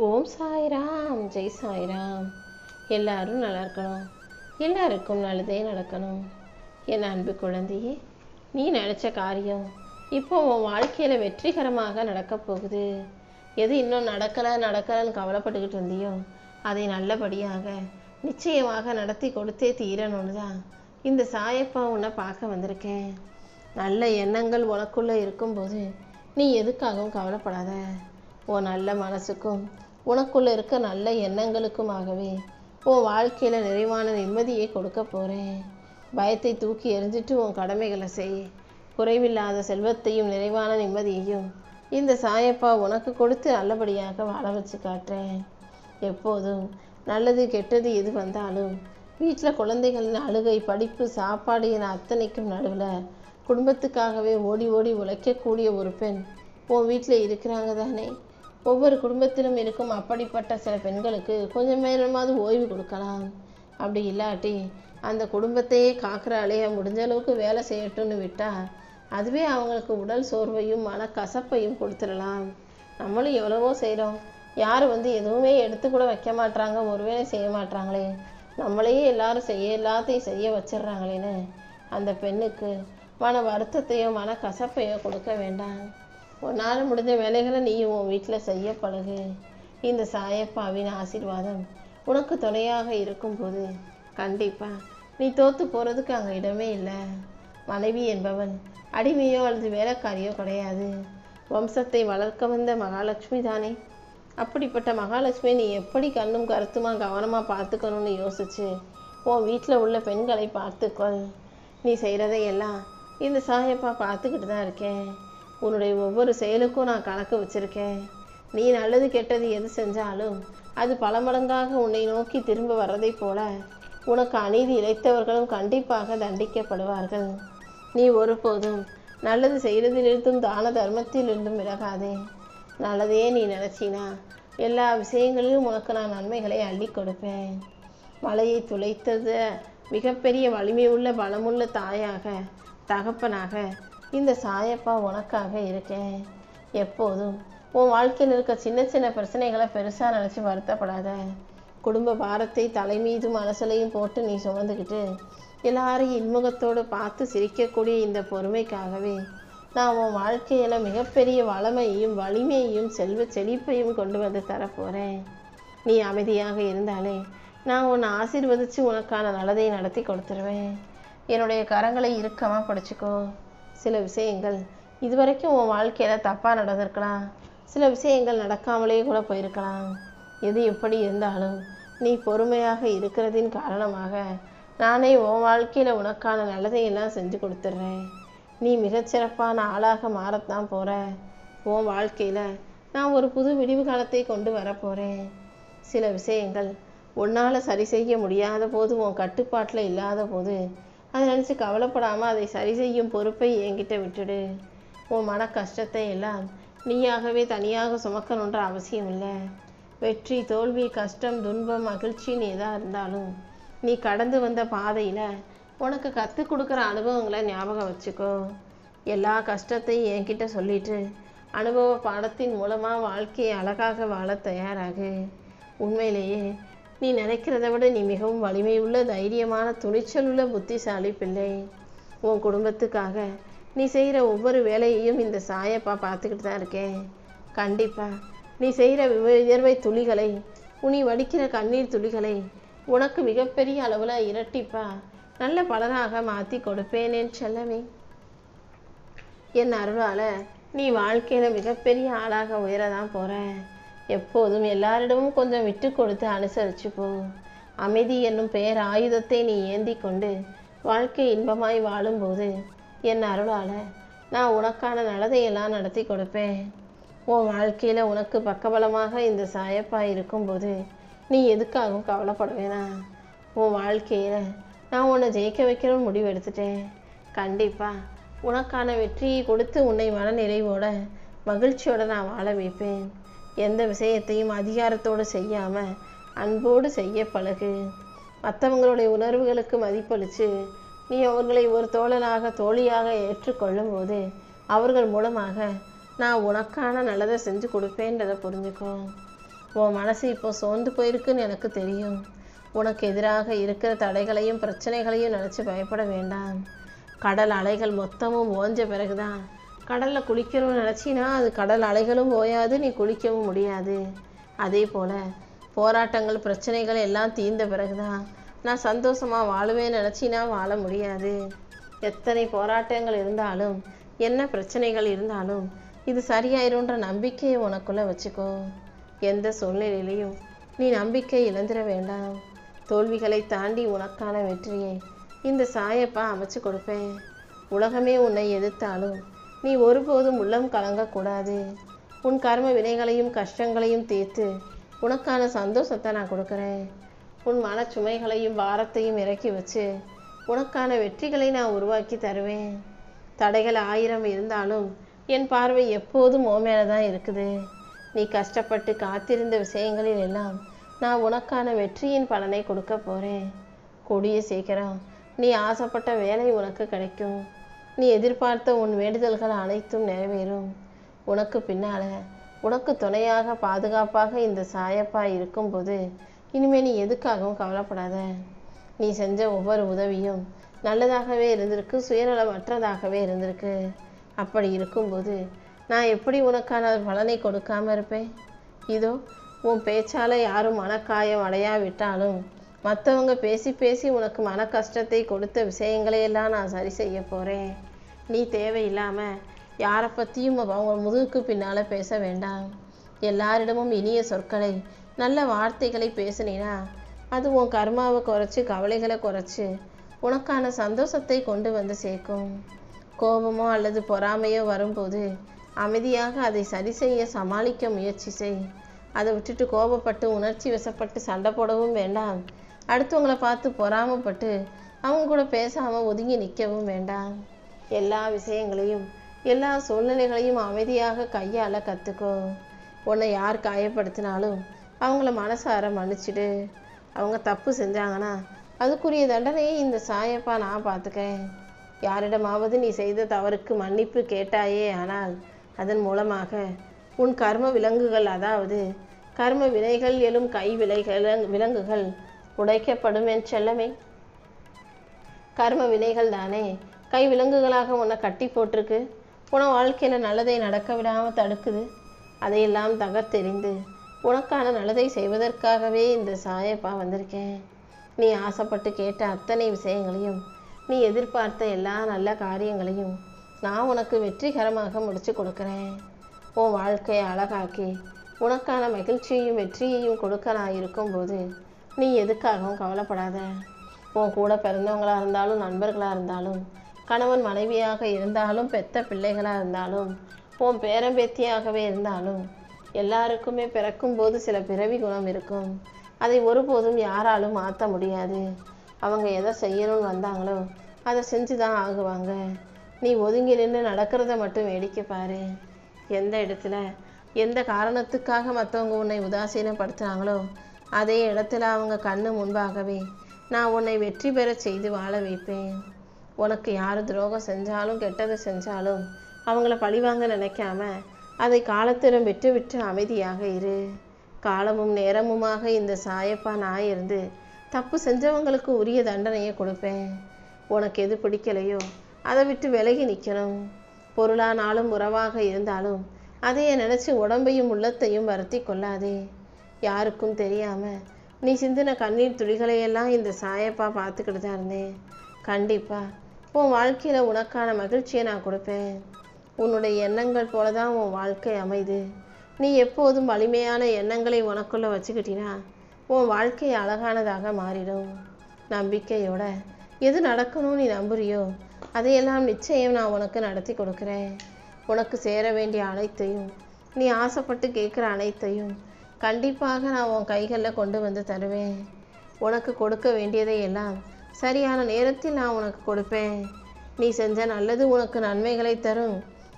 ஓம் சாய்ராம், ஜெய் சாய்ராம். எல்லாரும் நல்லா இருக்கணும், எல்லாருக்கும் நல்லதே நடக்கணும். என் அன்பு குழந்தையே, நீ நினச்ச காரியம் இப்போ உன் வாழ்க்கையில் வெற்றிகரமாக நடக்கப் போகுது. எது இன்னும் நடக்கலைன்னு கவலைப்பட்டுக்கிட்டு இருந்தியோ அதை நல்லபடியாக நிச்சயமாக நடத்தி கொடுத்தே தீரணும்னு தான் இந்த சாயப்பா உன்னை பார்க்க வந்திருக்கேன். நல்ல எண்ணங்கள் உனக்குள்ளே இருக்கும்போது நீ எதுக்காகவும் கவலைப்படாத. உன் நல்ல மனசுக்கும் உனக்குள்ளே இருக்க நல்ல எண்ணங்களுக்குமாகவே உன் வாழ்க்கையில் நிறைவான நிம்மதியை கொடுக்க போகிறேன். பயத்தை தூக்கி எறிஞ்சிட்டு உன் கடமைகளை செய். குறைவில்லாத செல்வத்தையும் நிறைவான நிம்மதியையும் இந்த சாயப்பா உனக்கு கொடுத்து நல்லபடியாக வாழ வச்சு காட்டுறேன். எப்போதும் நல்லது கெட்டது எது வந்தாலும் வீட்டில் குழந்தைகளின் அழுகை, படிப்பு, சாப்பாடு என அத்தனைக்கும் நடுவில் குடும்பத்துக்காகவே ஓடி ஓடி உழைக்கக்கூடிய ஒரு பெண் உன் வீட்டில் இருக்கிறாங்க தானே. ஒவ்வொரு குடும்பத்திலும் இருக்கும் அப்படிப்பட்ட சில பெண்களுக்கு கொஞ்சம் நேரமாவது ஓய்வு கொடுக்கலாம். அப்படி இல்லாட்டி அந்த குடும்பத்தையே காக்கிறாளே, முடிஞ்ச அளவுக்கு வேலை செய்யட்டும்னு விட்டால் அதுவே அவங்களுக்கு உடல் சோர்வையும் மன கசப்பையும் கொடுத்துடலாம். நம்மளும் எவ்வளவோ செய்கிறோம், யார் எதுவுமே எடுத்து கூட வைக்க மாட்டாங்க, ஒரு வேலை செய்ய மாட்டாங்களே, நம்மளையே எல்லாத்தையும் செய்ய வச்சிடுறாங்களேன்னு அந்த பெண்ணுக்கு மன வருத்தத்தையோ மன கசப்பையோ கொடுக்க வேண்டாம். உன்னால் முடிஞ்ச வேலைகளை நீயும் உன் வீட்டில் செய்ய பழகு. இந்த சாயப்பாவின் ஆசீர்வாதம் உனக்கு துணையாக இருக்கும்போது கண்டிப்பாக நீ தோற்று போகிறதுக்கு அங்கே இடமே இல்லை. மனைவி என்பவன் அடிமையோ அல்லது வேலைக்காரியோ கிடையாது. வம்சத்தை வளர்க்க வந்த மகாலட்சுமி தானே. அப்படிப்பட்ட மகாலட்சுமி நீ எப்படி கண்ணும் கருத்துமாக கவனமாக பார்த்துக்கணும்னு யோசிச்சு உன் வீட்டில் உள்ள பெண்களை பார்த்துக்கொள். நீ செய்கிறதையெல்லாம் இந்த சாயப்பா பார்த்துக்கிட்டு தான் இருக்கேன். உன்னுடைய ஒவ்வொரு செயலுக்கும் நான் கணக்கு வச்சுருக்கேன். நீ நல்லது கெட்டது எது செஞ்சாலும் அது பல மடங்காக உன்னை நோக்கி திரும்ப வர்றதை போல உனக்கு அநீதி இழைத்தவர்களும் கண்டிப்பாக தண்டிக்கப்படுவார்கள். நீ ஒருபோதும் நல்லது செய்கிறதிலிருந்தும் தான தர்மத்திலிருந்தும் விலகாதே. நல்லதே நீ நினச்சினா எல்லா விஷயங்களிலும் உனக்கு நான் நன்மைகளை அள்ளி கொடுப்பேன். மலையை துளைத்தது மிகப்பெரிய வலிமை உள்ள பலமுள்ள தாயாக தகப்பனாக இந்த சாயப்பா உனக்காக இருக்கேன். எப்போதும் உன் வாழ்க்கையில் இருக்க சின்ன சின்ன பிரச்சனைகளை பெருசாக நினச்சி வருத்தப்படாத. குடும்ப பாரத்தை தலை மீதும் மனசுலையும் போட்டு நீ சுமந்துக்கிட்டு எல்லாரையும் இன்முகத்தோடு பார்த்து சிரிக்கக்கூடிய இந்த பொறுமைக்காகவே நான் உன் வாழ்க்கையில் மிகப்பெரிய வளமையையும் வலிமையையும் செல்வ செழிப்பையும் கொண்டு வந்து தரப்போகிறேன். நீ அமைதியாக இருந்தாலே நான் உன்னை ஆசீர்வதித்து உனக்கான நல்லதை நடத்தி கொடுத்துருவேன். என்னுடைய கரங்களை இறுக்கமாக பிடிச்சிக்கோ. சில விஷயங்கள் இதுவரைக்கும் உன் வாழ்க்கையில் தப்பாக நடந்திருக்கலாம், சில விஷயங்கள் நடக்காமலே கூட போயிருக்கலாம். எது எப்படி இருந்தாலும் நீ பொறுமையாக இருக்கிறதின் காரணமாக நானே உன் வாழ்க்கையில் உனக்கான நல்லதையெல்லாம் செஞ்சு கொடுத்துட்றேன். நீ மிகச்சிறப்பான ஆளாக மாறத்தான் போகிற. உன் வாழ்க்கையில் நான் ஒரு புது விடிவு காலத்தை கொண்டு வரப்போகிறேன். சில விஷயங்கள் உன்னால் சரி செய்ய முடியாத போது, உன் கட்டுப்பாட்டில் இல்லாத போது அதை நினச்சி கவலைப்படாமல் அதை சரி செய்யும் பொறுப்பை என்கிட்ட விட்டுடு. உன் மன கஷ்டத்தை எல்லாம் நீயாகவே தனியாக சுமக்கணுன்ற அவசியம் இல்லை. வெற்றி, தோல்வி, கஷ்டம், துன்பம், மகிழ்ச்சின்னு எதாக இருந்தாலும் நீ கடந்து வந்த பாதையில் உனக்கு கற்றுக் கொடுக்குற அனுபவங்களை ஞாபகம் வச்சுக்கோ. எல்லா கஷ்டத்தையும் என்கிட்ட சொல்லிட்டு அனுபவ பாடத்தின் மூலமாக வாழ்க்கையை அழகாக வாழ தயாராகு. உண்மையிலேயே நீ நினைக்கிறத விட நீ மிகவும் வலிமையுள்ள, தைரியமான, துணிச்சலுள்ள, புத்திசாலி பிள்ளை. உன் குடும்பத்துக்காக நீ செய்கிற ஒவ்வொரு வேலையையும் இந்த சாயப்பா பார்த்துக்கிட்டு தான் இருக்கேன். கண்டிப்பாக நீ செய்கிற வியர்வை துளிகளை, நீ வடிக்கிற கண்ணீர் துளிகளை உனக்கு மிகப்பெரிய அளவில் இரட்டிப்பா நல்ல பலனாக மாற்றி கொடுப்பேனேன்னு செல்லவே. என் அருளால் நீ வாழ்க்கையில் மிகப்பெரிய ஆளாக உயரதான் போகிற. எப்போதும் எல்லாரிடமும் கொஞ்சம் விட்டு கொடுத்து அனுசரிச்சுப்போ. அமைதி என்னும் பெயர் ஆயுதத்தை நீ ஏந்தி கொண்டு வாழ்க்கை இன்பமாய் வாழும்போது என் அருளால் நான் உனக்கான நல்லதையெல்லாம் நடத்தி கொடுப்பேன். உன் வாழ்க்கையில் உனக்கு பக்கபலமாக இந்த சாயப்பா இருக்கும்போது நீ எதுக்காகவும் கவலைப்பட வேணாம். உன் வாழ்க்கையில் நான் உன்னை ஜெயிக்க வைக்கணும்னு முடிவு எடுத்துட்டேன். கண்டிப்பாக உனக்கான வெற்றியை கொடுத்து உன்னை மன நிறைவோட மகிழ்ச்சியோடு நான் வாழ வைப்பேன். எந்த விஷயத்தையும் அதிகாரத்தோடு செய்யாமல் அன்போடு செய்ய பழகு. மற்றவங்களுடைய உணர்வுகளுக்கு மதிப்பளித்து நீ அவர்களை ஒரு தோழனாக தோழியாக ஏற்றுக்கொள்ளும் போது அவர்கள் மூலமாக நான் உனக்கான நல்லதை செஞ்சு கொடுப்பேன்றதை புரிஞ்சுக்கோ. உன் மனசு இப்போ சோர்ந்து போயிருக்குன்னு எனக்கு தெரியும். உனக்கு எதிராக இருக்கிற தடைகளையும் பிரச்சனைகளையும் நினச்சி பயப்பட வேண்டாம். கடல் அலைகள் மொத்தமும் ஓஞ்ச பிறகுதான் கடலில் குளிக்கணும்னு நினச்சினா அது கடல் அலைகளும் ஓயாது, நீ குளிக்கவும் முடியாது. அதே போல் போராட்டங்கள் பிரச்சனைகள் எல்லாம் தீர்ந்த பிறகுதான் நான் சந்தோஷமாக வாழுவேன்னு நினச்சினா வாழ முடியாது. எத்தனை போராட்டங்கள் இருந்தாலும் என்ன பிரச்சனைகள் இருந்தாலும் இது சரியாயிருன்ற நம்பிக்கையை உனக்குள்ளே வச்சுக்கோ. எந்த சூழ்நிலையிலையும் நீ நம்பிக்கை இழந்துட வேண்டாம். தோல்விகளை தாண்டி உனக்கான வெற்றியை இந்த சாயப்பா அமைச்சு கொடுப்பேன். உலகமே உன்னை எதிர்த்தாலும் நீ ஒருபோதும் உள்ளம் கலங்கக்கூடாது. உன் கர்ம வினைகளையும் கஷ்டங்களையும் தீர்த்து உனக்கான சந்தோஷத்தை நான் கொடுக்குறேன். உன் மனச்சுமைகளையும் பாரத்தையும் இறக்கி வச்சு உனக்கான வெற்றிகளை நான் உருவாக்கி தருவேன். தடைகள் 1000 இருந்தாலும் என் பார்வை எப்போதும் உன் மேலே தான் இருக்குது. நீ கஷ்டப்பட்டு காத்திருந்த விஷயங்களில் எல்லாம் நான் உனக்கான வெற்றியின் பலனை கொடுக்க போகிறேன். கூடிய சீக்கிரம் நீ ஆசைப்பட்ட வேலை உனக்கு கிடைக்கும். நீ எதிர்பார்த்த உன் வேண்டுதல்கள் அனைத்தும் நிறைவேறும். உனக்கு பின்னால் உனக்கு துணையாக பாதுகாப்பாக இந்த சாயப்பா இருக்கும்போது இனிமேல் நீ எதுக்காகவும் கவலைப்படாத. நீ செஞ்ச ஒவ்வொரு உதவியும் நல்லதாகவே இருந்திருக்கு, சுயநலமற்றதாகவே இருந்திருக்கு. அப்படி இருக்கும்போது நான் எப்படி உனக்கான பலனை கொடுக்காம இருப்பேன்? இதோ உன் பேச்சால் யாரும் மனக்காயம் அடையாவிட்டாலும் மற்றவங்க பேசி பேசி உனக்கு மன கஷ்டத்தை கொடுத்த விஷயங்களையெல்லாம் நான் சரி செய்ய போகிறேன். நீ தேவையில்லாமல் யாரை பற்றியும் அவங்க முதுகுக்கு பின்னால் பேச வேண்டாம். எல்லாரிடமும் இனிய சொற்களை நல்ல வார்த்தைகளை பேசினா அது உன் கர்மாவை குறைச்சி கவலைகளை குறைச்சி உனக்கான சந்தோஷத்தை கொண்டு வந்து சேர்க்கும். கோபமோ அல்லது பொறாமையோ வரும்போது அமைதியாக அதை சரி செய்ய சமாளிக்க முயற்சி செய். அதை விட்டுட்டு கோபப்பட்டு உணர்ச்சி வசப்பட்டு சண்டை போடவும் வேண்டாம். அடுத்தவங்களை பார்த்து பொறாமப்பட்டு அவங்க கூட பேசாமல் ஒதுங்கி நிற்கவும் வேண்டாம். எல்லா விஷயங்களையும் எல்லா சூழ்நிலைகளையும் அமைதியாக கையாள கற்றுக்கோ. உன்னை யார் காயப்படுத்தினாலும் அவங்கள மனசார மன்னிச்சிடு. அவங்க தப்பு செஞ்சாங்கன்னா அதுக்குரிய தண்டனையை இந்த சாயப்பா நான் பார்த்துக்கேன். யாரிடமாவது நீ செய்த தவறுக்கு மன்னிப்பு கேட்டாயே ஆனால் அதன் மூலமாக உன் கர்ம விலங்குகள், அதாவது கர்ம வினைகள் எழும் கை விலங்குகள் உடைக்கப்படும். என் செல்லமே, கர்ம வினைகள் தானே கை விலங்குகளாக உன்னை கட்டி போட்டிருக்கு. உன வாழ்க்கையில் நல்லதை நடக்க விடாமல் தடுக்குது. அதையெல்லாம் தகர்த்தெறிந்து உனக்கான நல்லதை செய்வதற்காகவே இந்த சாயப்பா வந்திருக்கேன். நீ ஆசைப்பட்டு கேட்ட அத்தனை விஷயங்களையும், நீ எதிர்பார்த்த எல்லா நல்ல காரியங்களையும் நான் உனக்கு வெற்றிகரமாக முடிச்சு கொடுக்குறேன். உன் வாழ்க்கையை அழகாக்கி உனக்கான மகிழ்ச்சியையும் வெற்றியையும் கொடுக்க நான் இருக்கும்போது நீ எதுக்காகவும் கவலைப்படாத. உன் கூட பிறந்தவங்களாக இருந்தாலும் நண்பர்களாக இருந்தாலும் கணவன் மனைவியாக இருந்தாலும் பெத்த பிள்ளைகளாக இருந்தாலும் உன் பேரம்பேத்தியாகவே இருந்தாலும் எல்லாருக்குமே பிறக்கும்போது சில பிறவி குணம் இருக்கும். அதை ஒருபோதும் யாராலும் மாற்ற முடியாது. அவங்க எதை செய்யணும்னு வந்தாங்களோ அதை செஞ்சு தான் ஆகுவாங்க. நீ ஒதுங்கி நின்று நடக்கிறத மட்டும் வேடிக்கை பாரு. எந்த இடத்துல எந்த காரணத்துக்காக மற்றவங்க உன்னை உதாசீனப்படுத்துனாங்களோ அதே இடத்துல அவங்க கண்ணு முன்பாகவே நான் உன்னை வெற்றி பெற செய்து வாழ வைப்பேன். உனக்கு யார் துரோகம் செஞ்சாலும் கெட்டதை செஞ்சாலும் அவங்கள பழிவாங்க நினைக்காம அதை காலத்திடம் விட்டு விட்டு அமைதியாக இரு. காலமும் நேரமுமாக இந்த சாயப்பா நான் இருந்து தப்பு செஞ்சவங்களுக்கு உரிய தண்டனையை கொடுப்பேன். உனக்கு எது பிடிக்கலையோ அதை விட்டு விலகி நிற்கணும். பொருளானாலும் உறவாக இருந்தாலும் அதையே நினச்சி உடம்பையும் உள்ளத்தையும் வருத்தி கொள்ளாதே. யாருக்கும் தெரியாமல் நீ சிந்தின கண்ணீர் துளிகளையெல்லாம் இந்த சாயப்பா பார்த்துக்கிட்டு தான் இருந்தேன். கண்டிப்பாக உன் வாழ்க்கையில் உனக்கான மகிழ்ச்சியை நான் கொடுப்பேன். உன்னுடைய எண்ணங்கள் போல தான் உன் வாழ்க்கை அமைது. நீ எப்போதும் வலிமையான எண்ணங்களை உனக்குள்ளே வச்சுக்கிட்டினா உன் வாழ்க்கை அழகானதாக மாறிடும். நம்பிக்கையோட எது நடக்கணும்னு நீ நம்புறியோ அதையெல்லாம் நிச்சயம் நான் உனக்கு நடத்தி கொடுக்குறேன். உனக்கு சேர வேண்டிய அனைத்தையும், நீ ஆசைப்பட்டு கேட்குற அனைத்தையும் கண்டிப்பாக நான் உன் கைகளில் கொண்டு வந்து தருவேன். உனக்கு கொடுக்க வேண்டியதை எல்லாம் சரியான நேரத்தில் நான் உனக்கு கொடுப்பேன். நீ செஞ்ச நல்லது உனக்கு நன்மைகளை தரும்,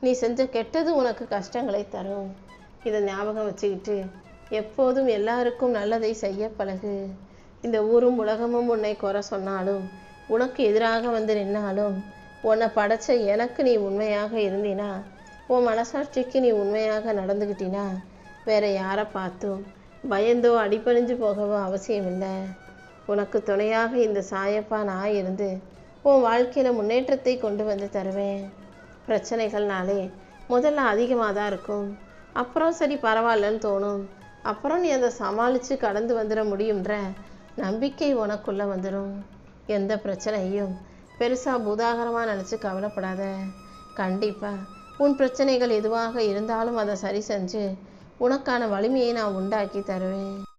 நீ செஞ்ச கெட்டது உனக்கு கஷ்டங்களை தரும். இதை ஞாபகம் வச்சுக்கிட்டு எப்போதும் எல்லாருக்கும் நல்லதை செய்ய பழகு. இந்த ஊரும் உலகமும் உன்னை குறை சொன்னாலும் உனக்கு எதிராக வந்து நின்னாலும் உன்னை படைச்ச எனக்கு நீ உண்மையாக இருந்தினா, உன் மனசாட்சிக்கு நீ உண்மையாக நடந்துக்கிட்டினா வேற யாரை பார்த்தும் பயந்தோ அடிபணிஞ்சு போகவோ அவசியமில்லை. உனக்கு துணையாக இந்த சாயப்பா நான் இருந்து உன் வாழ்க்கையில் முன்னேற்றத்தை கொண்டு வந்து தருவேன். பிரச்சனைகள்னாலே முதல்ல அதிகமாக தான் இருக்கும். அப்புறம் சரி பரவாயில்லன்னு தோணும். அப்புறம் நீ அதை சமாளித்து கடந்து வந்துட முடியுன்ற நம்பிக்கை உனக்குள்ளே வந்துடும். எந்த பிரச்சனையும் பெருசாக பூதாகரமாக நினச்சி கவலைப்படாத. கண்டிப்பாக உன் பிரச்சனைகள் எதுவாக இருந்தாலும் அதை சரி செஞ்சு உனக்கான வலிமையை நான் உண்டாக்கி தருவேன்.